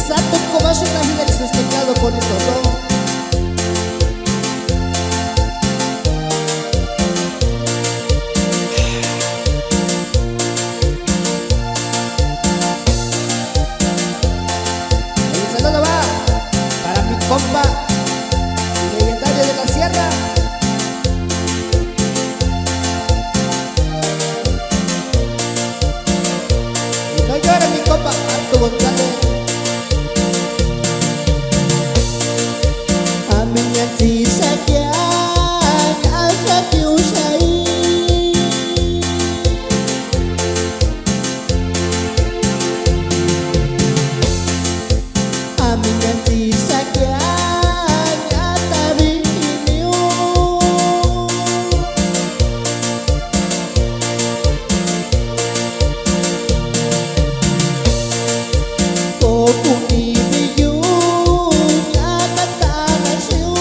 Santo como se imagina el sustentado con esto, ¿no? El saludo va para mi compa legendario de la sierra. Y no llora mi compa Arturo González. Chỉ sẽ kia đã rất yêu say mình nhận chỉ sẽ kia đã ta biết yêu cô cũng đi với yêu đã ta ta là siêu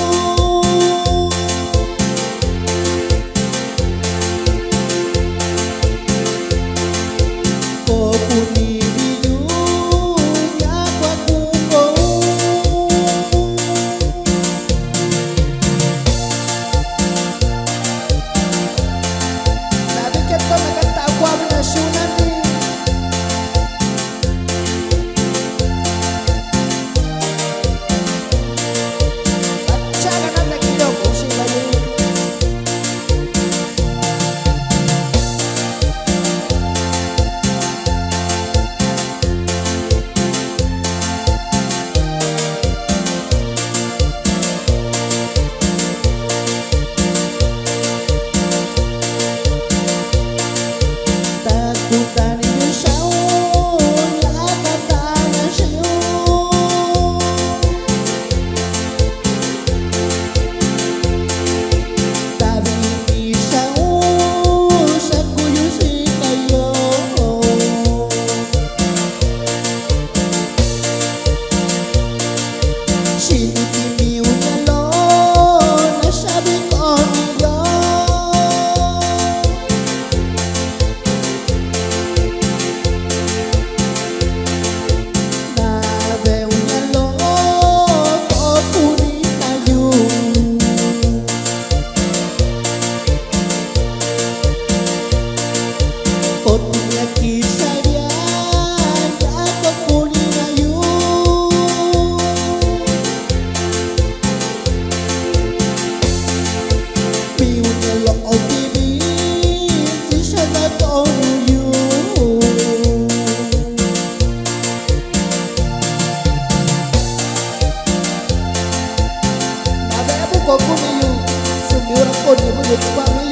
Kau pun sumiu, sumiu orang pun ibu lupa.